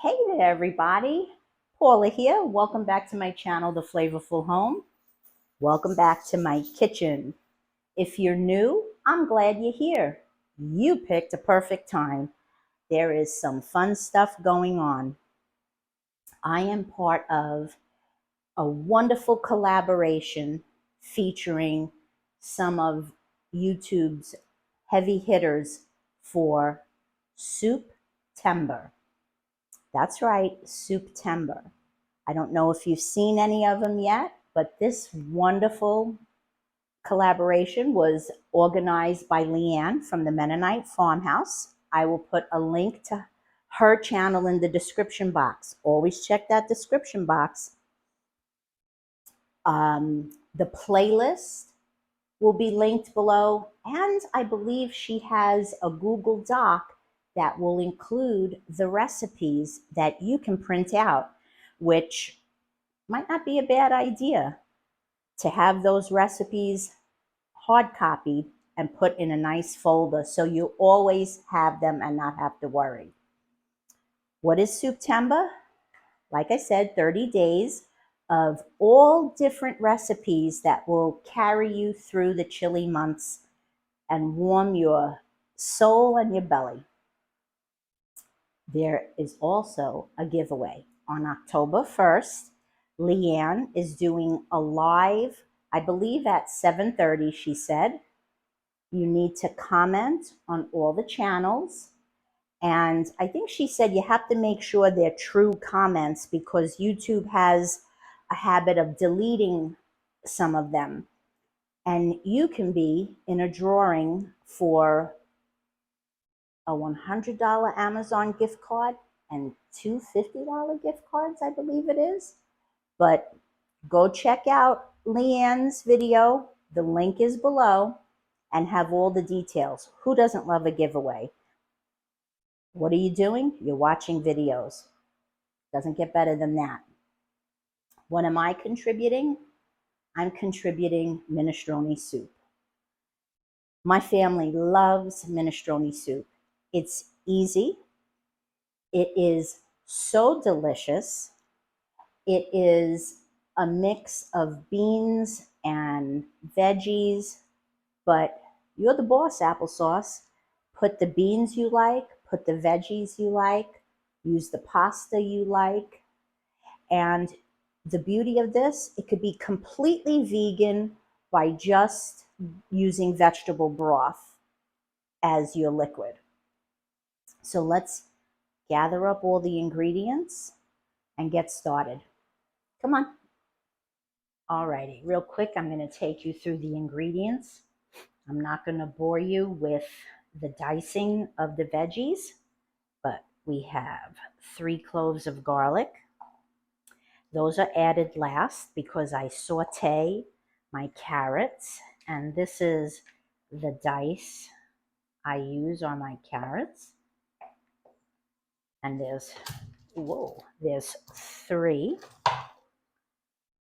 Hey there, everybody. Paula here. Welcome back to my channel, The Flavorful Home. Welcome back to my kitchen. If you're new, I'm glad you're here. You picked a perfect time. There is some fun stuff going on. I am part of a wonderful collaboration featuring some of YouTube's heavy hitters for SOUPTEMBER. That's right, SOUPTEMBER. I don't know if you've seen any of them yet, but this wonderful collaboration was organized by LeAnne from the Mennonite Farmhouse. I will put a link to her channel in the description box. Always check that description box. The playlist will be linked below, and I believe she has a Google Doc that will include the recipes that you can print out, which might not be a bad idea to have those recipes hard copied and put in a nice folder so you always have them and not have to worry. What is SOUPTEMBER? Like I said, 30 days of all different recipes that will carry you through the chilly months and warm your soul and your belly. There is also a giveaway. On October 1st, LeAnne is doing a live, I believe at 7:30, she said. You need to comment on all the channels. And I think she said you have to make sure they're true comments because YouTube has a habit of deleting some of them. And you can be in a drawing for a $100 Amazon gift card and two $50 gift cards, I believe it is. But go check out LeAnne's video. The link is below and have all the details. Who doesn't love a giveaway? What are you doing? You're watching videos. Doesn't get better than that. What am I contributing? I'm contributing minestrone soup. My family loves minestrone soup. It's easy. It is so delicious. It is a mix of beans and veggies, but you're the boss, applesauce. Put the beans you like, put the veggies you like, use the pasta you like. And the beauty of this, it could be completely vegan by just using vegetable broth as your liquid. So let's gather up all the ingredients and get started. Come on. Alrighty, real quick, I'm going to take you through the ingredients. I'm not going to bore you with the dicing of the veggies, but we have 3 cloves of garlic. Those are added last because I saute my carrots, and this is the dice I use on my carrots. And there's 3.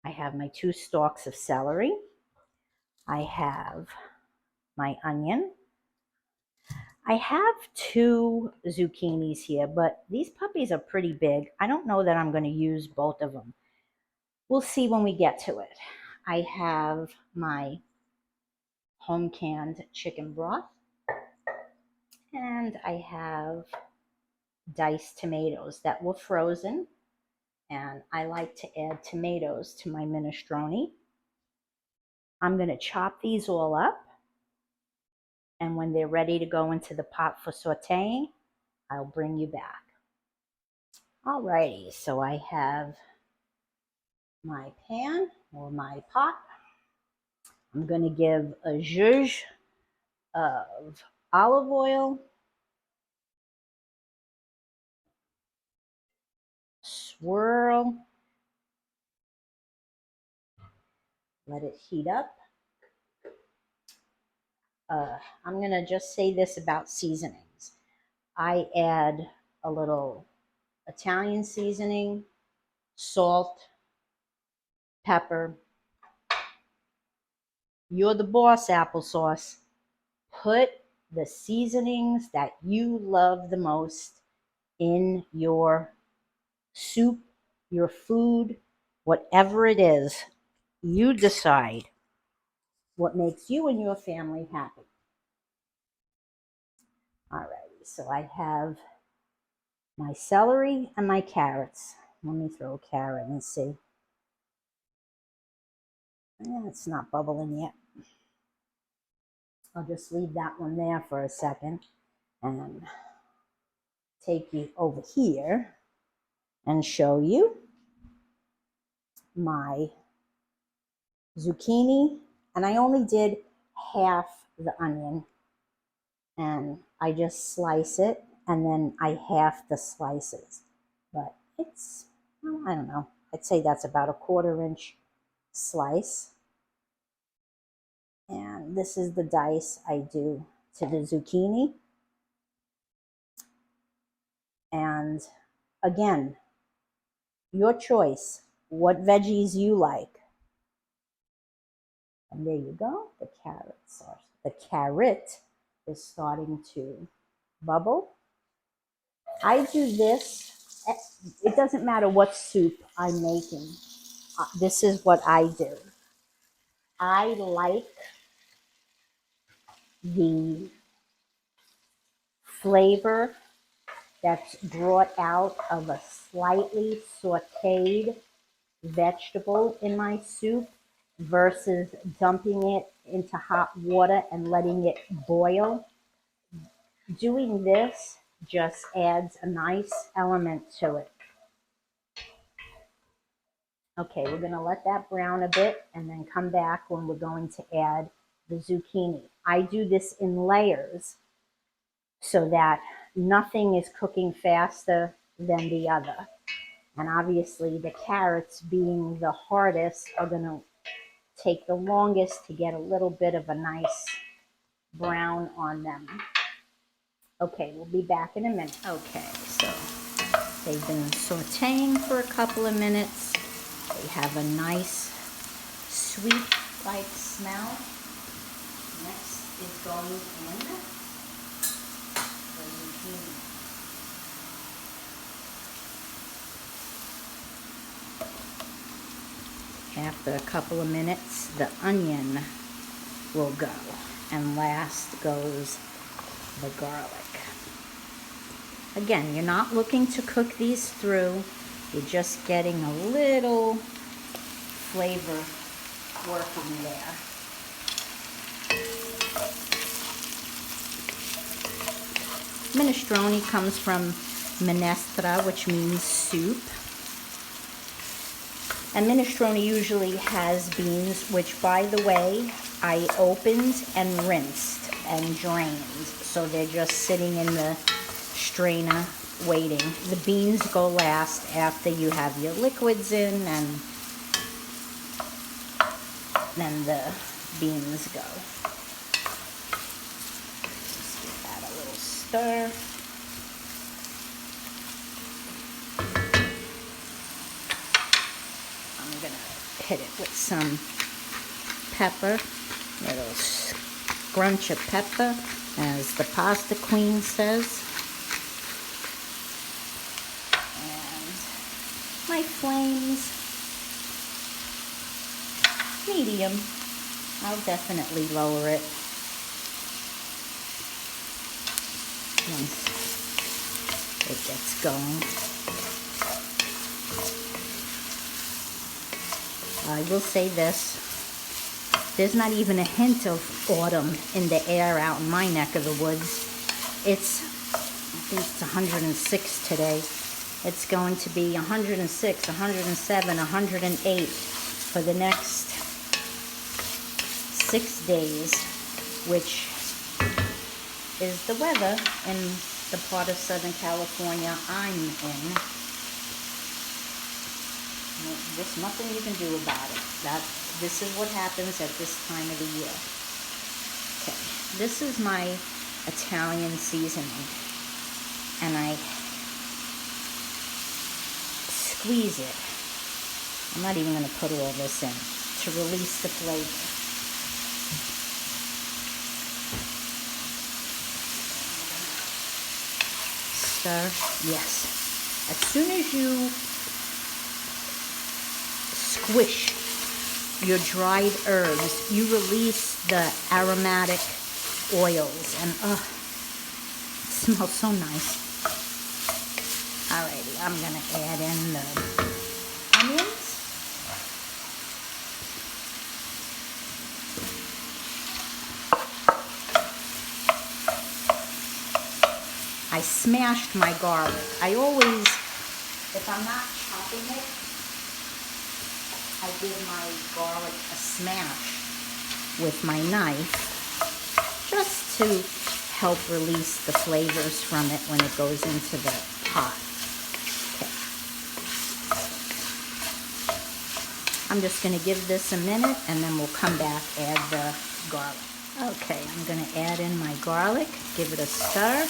I have my 2 stalks of celery. I have my onion. I have 2 zucchinis here, but these puppies are pretty big. I don't know that I'm going to use both of them. We'll see when we get to it. I have my home canned chicken broth, and I have diced tomatoes that were frozen, and I like to add tomatoes to my minestrone. I'm going to chop these all up, and when they're ready to go into the pot for sauteing, I'll bring you back. Alrighty, so I have my pan or my pot. I'm going to give a zhuzh of olive oil, swirl, let it heat up. I'm going to just say this about seasonings. I add a little Italian seasoning, salt, pepper. You're the boss, applesauce. Put the seasonings that you love the most in your soup, your food, whatever it is, you decide what makes you and your family happy. Alrighty, so I have my celery and my carrots. Let me throw a carrot and see. It's not bubbling yet. I'll just leave that one there for a second and take you over here and show you my zucchini. And I only did half the onion, and I just slice it and then I half the slices. But it's, well, I don't know, I'd say that's about a 1/4 inch slice. And this is the dice I do to the zucchini. And again, your choice, what veggies you like. And there you go, the carrot is starting to bubble. I do this, it doesn't matter what soup I'm making. This is what I do. I like the flavor that's brought out of a slightly sauteed vegetable in my soup versus dumping it into hot water and letting it boil. Doing this just adds a nice element to it. Okay, we're going to let that brown a bit and then come back when we're going to add the zucchini. I do this in layers so that nothing is cooking faster than the other. And obviously the carrots, being the hardest, are going to take the longest to get a little bit of a nice brown on them. Okay, we'll be back in a minute. Okay, so they've been sauteing for a couple of minutes. They have a nice sweet-like smell. Next is going in the zucchini. After a couple of minutes, the onion will go, and last goes the garlic. Again, you're not looking to cook these through. You're just getting a little flavor working there. Minestrone comes from minestra, which means soup. And minestrone usually has beans, which, by the way, I opened and rinsed and drained. So they're just sitting in the strainer waiting. The beans go last after you have your liquids in, and then the beans go. Just give that a little stir. I'm gonna hit it with some pepper, a little scrunch of pepper, as the pasta queen says. And my flames, medium. I'll definitely lower it once it gets going. I will say this, there's not even a hint of autumn in the air out in my neck of the woods. I think it's 106 today. It's going to be 106, 107, 108 for the next 6 days, which is the weather in the part of Southern California I'm in. There's nothing you can do about it. This is what happens at this time of the year. Okay, this is my Italian seasoning, and I squeeze it. I'm not even going to put all this in to release the flavor. Stir, yes. As soon as you squish your dried herbs, you release the aromatic oils, and it smells so nice. Alrighty, I'm gonna add in the onions. I smashed my garlic. I always, if I'm not chopping it, I give my garlic a smash with my knife, just to help release the flavors from it when it goes into the pot. Okay. I'm just going to give this a minute, and then we'll come back, add the garlic. Okay, I'm going to add in my garlic, give it a stir.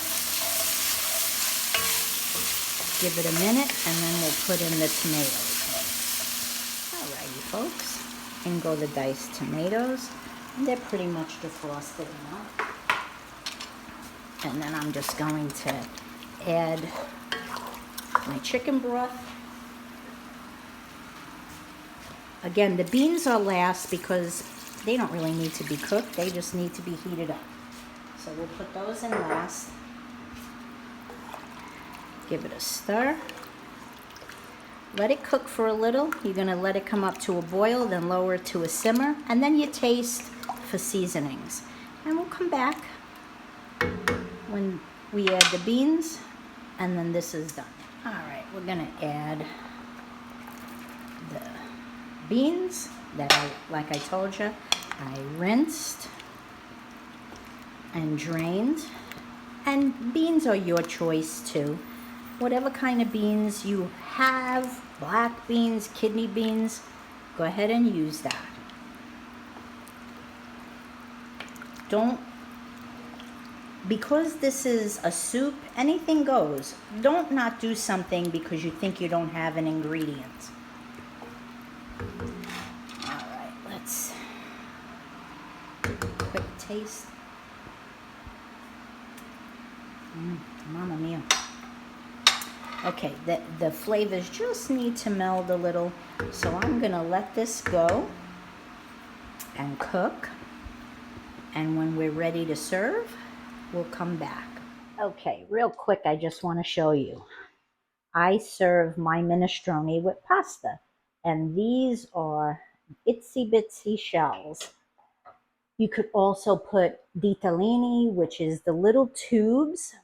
Give it a minute, and then we'll put in the tomatoes. Alrighty, folks. In go the diced tomatoes. And they're pretty much defrosted now. And then I'm just going to add my chicken broth. Again, the beans are last because they don't really need to be cooked. They just need to be heated up. So we'll put those in last. Give it a stir. Let it cook for a little. You're going to let it come up to a boil, then lower it to a simmer, and then you taste for seasonings. And we'll come back when we add the beans, and then this is done. All right, we're going to add the beans that like I told you, I rinsed and drained. And beans are your choice too. Whatever kind of beans you have, black beans, kidney beans, go ahead and use that. Because this is a soup, anything goes. Don't not do something because you think you don't have an ingredient. All right, let's quick taste. Mamma mia. Okay, the flavors just need to meld a little, so I'm gonna let this go and cook, and when we're ready to serve, we'll come back. Okay, real quick, I just want to show you. I serve my minestrone with pasta, and these are itsy bitsy shells. You could also put ditalini, which is the little tubes.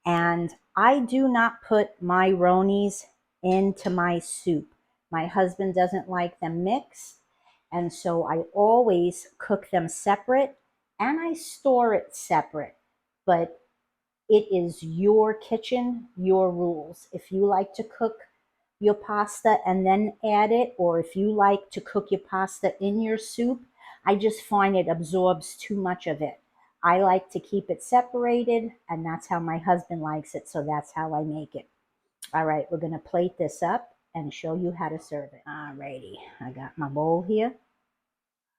And I do not put my ronies into my soup. My husband doesn't like them mixed, and so I always cook them separate, and I store it separate. But it is your kitchen, your rules. If you like to cook your pasta and then add it, or if you like to cook your pasta in your soup, I just find it absorbs too much of it. I like to keep it separated, and that's how my husband likes it, so that's how I make it. All right, we're going to plate this up and show you how to serve it. All righty, I got my bowl here.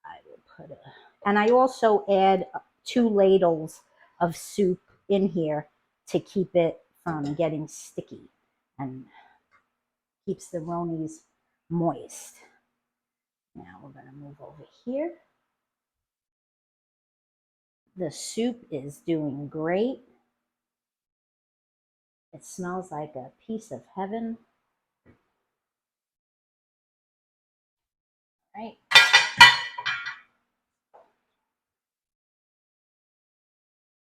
I will put and I also add 2 ladles of soup in here to keep it from getting sticky and keeps the ronies moist. Now we're going to move over here. The soup is doing great. It smells like a piece of heaven. Right.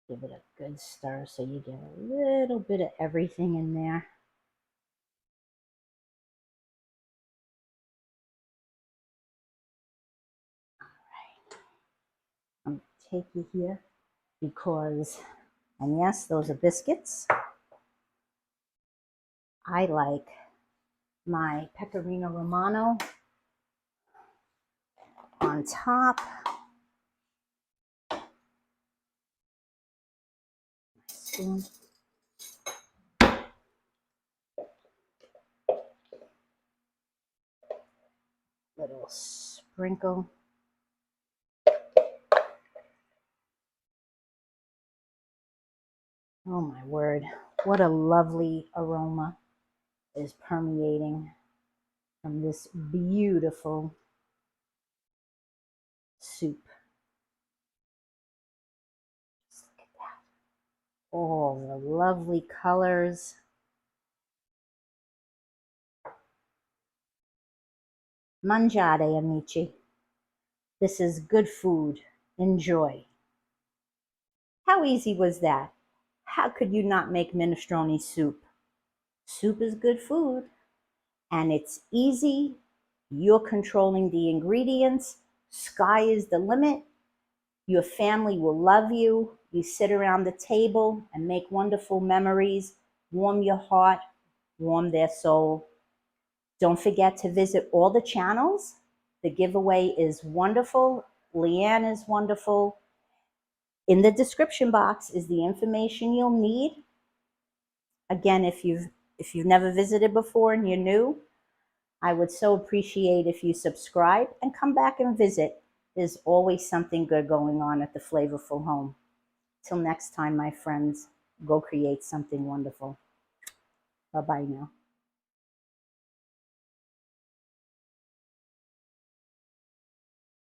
Give it a good stir so you get a little bit of everything in there. All right. I'm going to take you here because, and yes, those are biscuits. I like my pecorino romano on top. Spoon. Little sprinkle. Oh my word, what a lovely aroma. is permeating from this beautiful soup. Just look at that. All the lovely colors. Mangiate, amici. This is good food. Enjoy. How easy was that? How could you not make minestrone soup? Soup is good food, and it's easy. You're controlling the ingredients. Sky is the limit. Your family will love you. You sit around the table and make wonderful memories, warm your heart, warm their soul. Don't forget to visit all the channels. The giveaway is wonderful. LeAnne is wonderful. In the description box is the information you'll need. Again, if you've never visited before and you're new, I would so appreciate if you subscribe and come back and visit. There's always something good going on at the Flavorful Home. Till next time, my friends, go create something wonderful. Bye-bye now.